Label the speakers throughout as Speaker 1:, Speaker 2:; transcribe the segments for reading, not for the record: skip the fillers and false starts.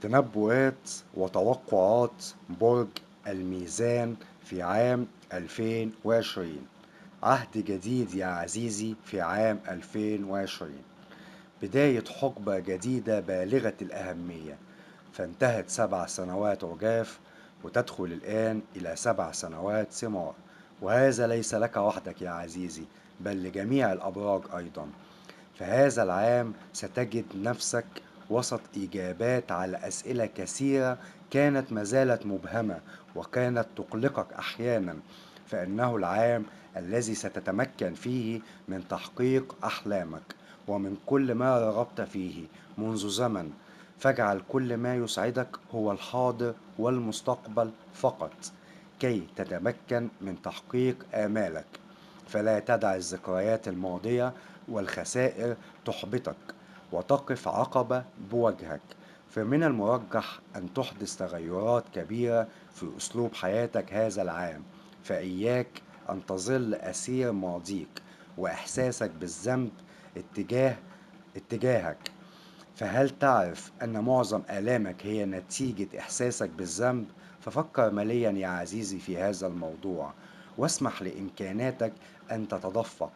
Speaker 1: تنبؤات وتوقعات برج الميزان في عام 2020. عهد جديد يا عزيزي في عام 2020. بداية حقبة جديدة بالغة الأهمية، فانتهت 7 سنوات عجاف وتدخل الآن إلى 7 سنوات ثمار. وهذا ليس لك وحدك يا عزيزي، بل لجميع الأبراج أيضا. فهذا العام ستجد نفسك وسط إجابات على أسئلة كثيرة كانت ما زالت مبهمة وكانت تقلقك أحيانا. فإنه العام الذي ستتمكن فيه من تحقيق أحلامك ومن كل ما رغبت فيه منذ زمن. فاجعل كل ما يسعدك هو الحاضر والمستقبل فقط، كي تتمكن من تحقيق آمالك. فلا تدع الذكريات الماضية والخسائر تحبطك وتقف عقبة بوجهك. فمن المرجح أن تحدث تغيرات كبيرة في أسلوب حياتك هذا العام. فإياك أن تظل أسير ماضيك وإحساسك بالذنب اتجاهك. فهل تعرف أن معظم آلامك هي نتيجة إحساسك بالذنب؟ ففكر مليا يا عزيزي في هذا الموضوع، واسمح لإمكاناتك أن تتدفق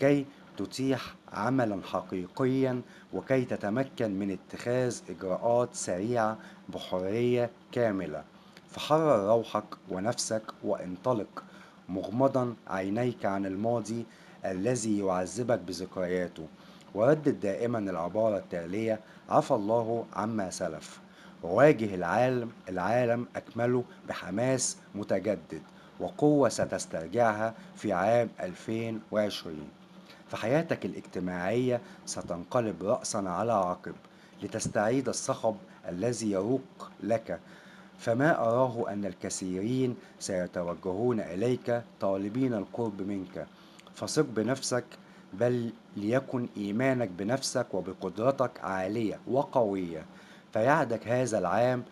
Speaker 1: كي تتيح عملا حقيقيا، وكي تتمكن من اتخاذ إجراءات سريعة بحرية كاملة. فحرر روحك ونفسك وانطلق، مغمضا عينيك عن الماضي الذي يعذبك بذكرياته. وردد دائما العبارة التالية: عفى الله عما سلف. وواجه العالم أكمله بحماس متجدد وقوة ستسترجعها في عام 2020. فحياتك الاجتماعية ستنقلب رأسا على عقب لتستعيد الصخب الذي يروق لك. فما أراه أن الكثيرين سيتوجهون إليك طالبين القرب منك. فثق بنفسك، بل ليكن إيمانك بنفسك وبقدرتك عالية وقوية. فيعدك هذا العام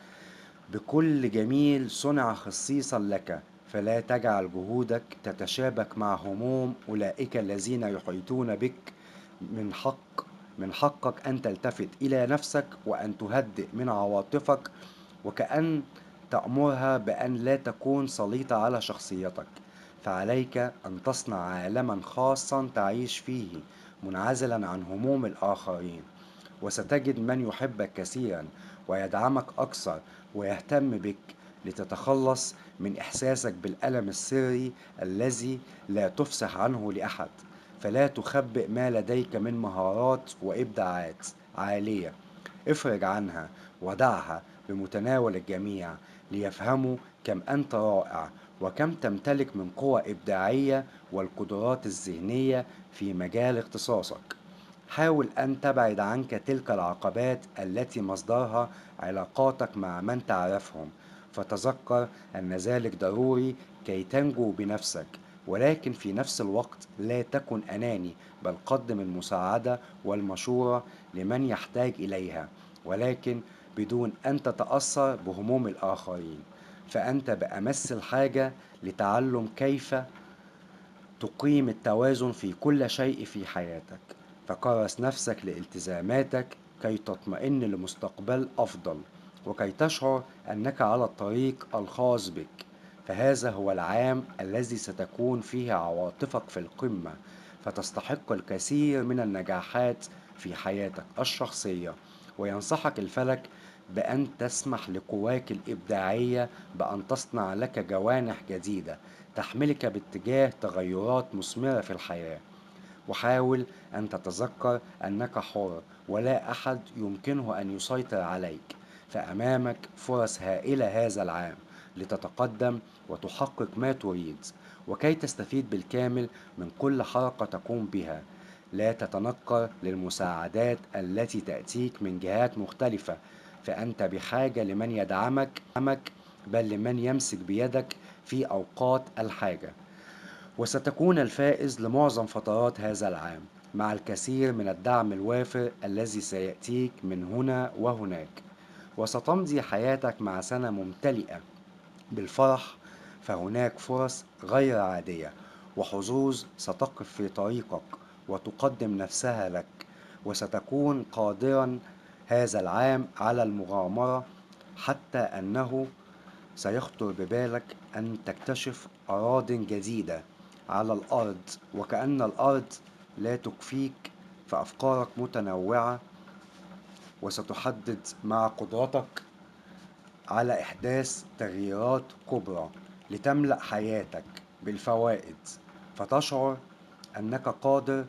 Speaker 1: بكل جميل صنع خصيصا لك. فلا تجعل جهودك تتشابك مع هموم أولئك الذين يحيطون بك. من حق من حقك أن تلتفت إلى نفسك وأن تهدئ من عواطفك، وكأن تأمرها بأن لا تكون سليطة على شخصيتك. فعليك أن تصنع عالما خاصا تعيش فيه منعزلا عن هموم الآخرين. وستجد من يحبك كثيرا ويدعمك أكثر ويهتم بك، لتتخلص من إحساسك بالألم السري الذي لا تفسح عنه لأحد. فلا تخبئ ما لديك من مهارات وإبداعات عالية، افرج عنها ودعها بمتناول الجميع، ليفهموا كم أنت رائع وكم تمتلك من قوة إبداعية والقدرات الذهنية في مجال اختصاصك. حاول أن تبعد عنك تلك العقبات التي مصدرها علاقاتك مع من تعرفهم. فتذكر أن ذلك ضروري كي تنجو بنفسك، ولكن في نفس الوقت لا تكن أناني، بل قدم المساعدة والمشورة لمن يحتاج إليها، ولكن بدون أن تتأثر بهموم الآخرين. فأنت بأمس الحاجة لتعلم كيف تقيم التوازن في كل شيء في حياتك. فكرس نفسك لالتزاماتك كي تطمئن لمستقبل أفضل، وكي تشعر أنك على الطريق الخاص بك. فهذا هو العام الذي ستكون فيه عواطفك في القمة، فتستحق الكثير من النجاحات في حياتك الشخصية. وينصحك الفلك بأن تسمح لقواك الإبداعية بأن تصنع لك جوانح جديدة تحملك باتجاه تغيرات مثمرة في الحياة. وحاول أن تتذكر أنك حر ولا أحد يمكنه أن يسيطر عليك. فأمامك فرص هائلة هذا العام لتتقدم وتحقق ما تريد. وكي تستفيد بالكامل من كل حركة تقوم بها، لا تتنكر للمساعدات التي تأتيك من جهات مختلفة. فأنت بحاجة لمن يدعمك، بل لمن يمسك بيدك في أوقات الحاجة. وستكون الفائز لمعظم فترات هذا العام، مع الكثير من الدعم الوافر الذي سيأتيك من هنا وهناك. وستمضي حياتك مع سنة ممتلئة بالفرح. فهناك فرص غير عادية وحظوظ ستقف في طريقك وتقدم نفسها لك. وستكون قادرا هذا العام على المغامرة، حتى أنه سيخطر ببالك أن تكتشف أراضٍ جديدة على الأرض، وكأن الأرض لا تكفيك، فأفكارك متنوعة وستحدد مع قدرتك على إحداث تغييرات كبرى لتملأ حياتك بالفوائد، فتشعر أنك قادر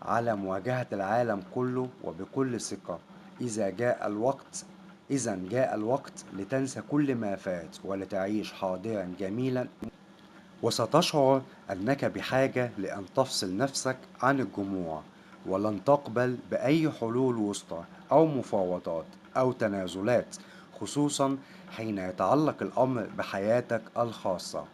Speaker 1: على مواجهة العالم كله وبكل ثقة. إذا جاء الوقت إذا جاء الوقت لتنسى كل ما فات ولتعيش حاضرا جميلا، وستشعر أنك بحاجة لأن تفصل نفسك عن الجموع، ولن تقبل بأي حلول وسطى أو مفاوضات أو تنازلات، خصوصا حين يتعلق الأمر بحياتك الخاصة،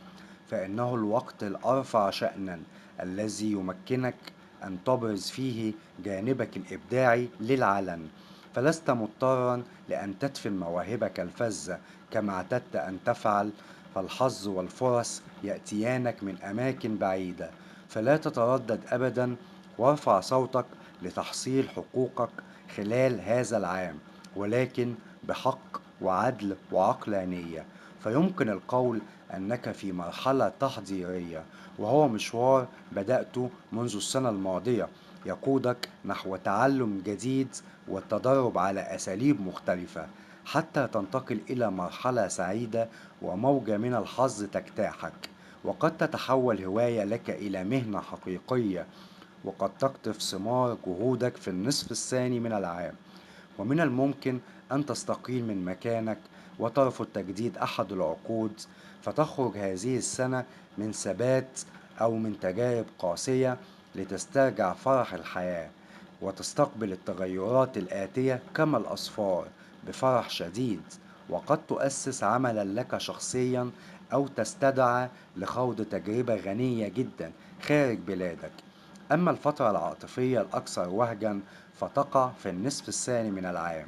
Speaker 1: فإنه الوقت الأرفع شأنا الذي يمكنك أن تبرز فيه جانبك الإبداعي للعلن، فلست مضطرا لأن تدفن مواهبك الفذة كما اعتدت أن تفعل، فالحظ والفرص يأتيانك من أماكن بعيدة، فلا تتردد أبدا، وارفع صوتك لتحصيل حقوقك خلال هذا العام، ولكن بحق وعدل وعقلانية. فيمكن القول أنك في مرحلة تحضيرية، وهو مشوار بدأته منذ السنة الماضية يقودك نحو تعلم جديد والتدرب على أساليب مختلفة، حتى تنتقل إلى مرحلة سعيدة وموجة من الحظ تجتاحك، وقد تتحول هواية لك إلى مهنة حقيقية، وقد تقطف ثمار جهودك في النصف الثاني من العام. ومن الممكن أن تستقيل من مكانك وترفض تجديد أحد العقود، فتخرج هذه السنة من ثبات أو من تجارب قاسية لتسترجع فرح الحياة، وتستقبل التغيرات الآتية كما الأصفار بفرح شديد، وقد تؤسس عملا لك شخصيا أو تستدعى لخوض تجربة غنية جدا خارج بلادك. أما الفترة العاطفية الأكثر وهجًا فتقع في النصف الثاني من العام،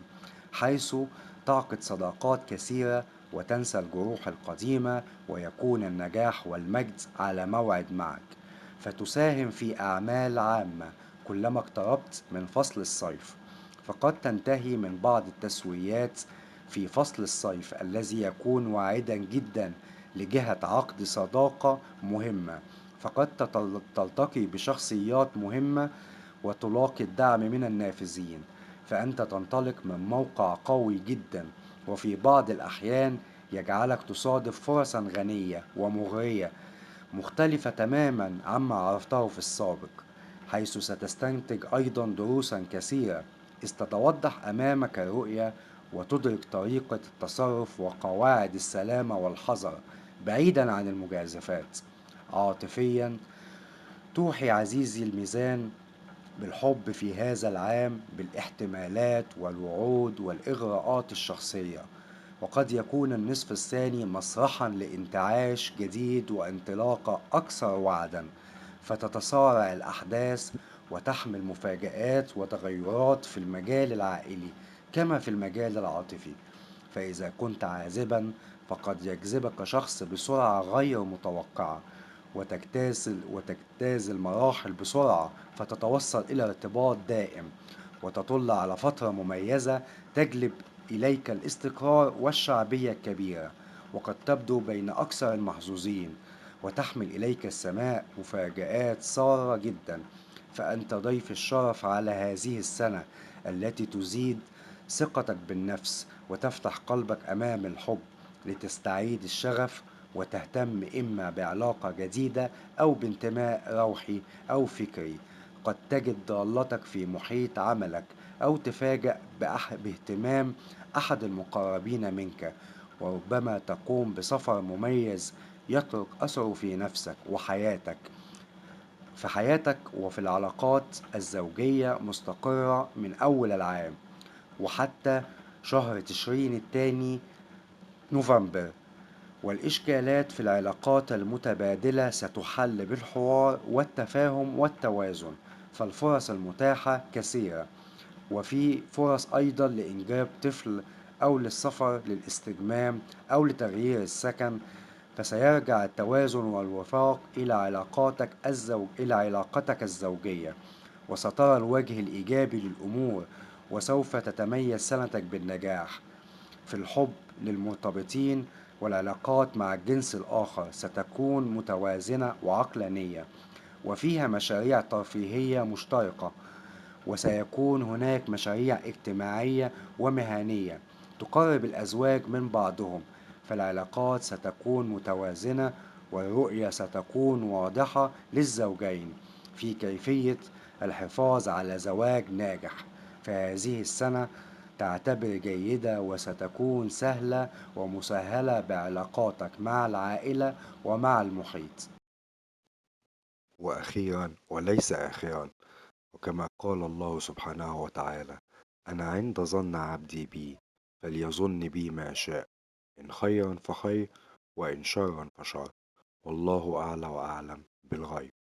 Speaker 1: حيث تعقد صداقات كثيرة وتنسى الجروح القديمة، ويكون النجاح والمجد على موعد معك، فتساهم في أعمال عامة كلما اقتربت من فصل الصيف، فقد تنتهي من بعض التسويات في فصل الصيف الذي يكون واعدا جدا لجهة عقد صداقة مهمة، فقد تلتقي بشخصيات مهمة وتلاقي الدعم من النافذين، فأنت تنطلق من موقع قوي جدا، وفي بعض الأحيان يجعلك تصادف فرصا غنية ومغرية مختلفة تماما عما عرفته في السابق، حيث ستستنتج أيضا دروسا كثيرة، إذ تتوضح أمامك الرؤية وتدرك طريقة التصرف وقواعد السلامة والحذر بعيدا عن المجازفات. عاطفيا، توحي عزيزي الميزان بالحب في هذا العام بالاحتمالات والوعود والإغراءات الشخصية، وقد يكون النصف الثاني مسرحا لانتعاش جديد وانطلاقة أكثر وعدا، فتتصارع الأحداث وتحمل مفاجآت وتغيرات في المجال العائلي كما في المجال العاطفي، فإذا كنت عازبا فقد يجذبك شخص بسرعة غير متوقعة، وتجتاز المراحل بسرعة فتتوصل إلى ارتباط دائم، وتطل على فترة مميزة تجلب إليك الاستقرار والشعبية الكبيرة، وقد تبدو بين أكثر المحظوظين، وتحمل إليك السماء مفاجآت سارة جدا، فأنت ضيف الشرف على هذه السنة التي تزيد ثقتك بالنفس وتفتح قلبك أمام الحب، لتستعيد الشغف وتهتم إما بعلاقة جديدة أو بانتماء روحي أو فكري. قد تجد ضالتك في محيط عملك، أو تفاجأ باهتمام أحد المقربين منك، وربما تقوم بسفر مميز يترك أثره في نفسك وحياتك في حياتك وفي العلاقات الزوجية مستقرة من أول العام وحتى شهر تشرين الثاني نوفمبر، والإشكالات في العلاقات المتبادلة ستحل بالحوار والتفاهم والتوازن، فالفرص المتاحة كثيرة، وفي فرص أيضا لإنجاب طفل أو للسفر للاستجمام أو لتغيير السكن، فسيرجع التوازن والوفاق إلى علاقتك الزوجية، وسترى الوجه الإيجابي للأمور، وسوف تتميز سنتك بالنجاح. في الحب للمرتبطين والعلاقات مع الجنس الآخر ستكون متوازنة وعقلانية، وفيها مشاريع ترفيهية مشتركة، وسيكون هناك مشاريع اجتماعية ومهنية تقرب الأزواج من بعضهم. فالعلاقات ستكون متوازنة، والرؤية ستكون واضحة للزوجين في كيفية الحفاظ على زواج ناجح. فهذه السنة تعتبر جيدة وستكون سهلة ومسهلة بعلاقاتك مع العائلة ومع المحيط.
Speaker 2: وأخيرا وليس آخرا، وكما قال الله سبحانه وتعالى: أنا عند ظن عبدي بي، فليظن بي ما شاء، إن خيرا فخير، وإن شرا فشر، والله أعلى وأعلم بالغيب.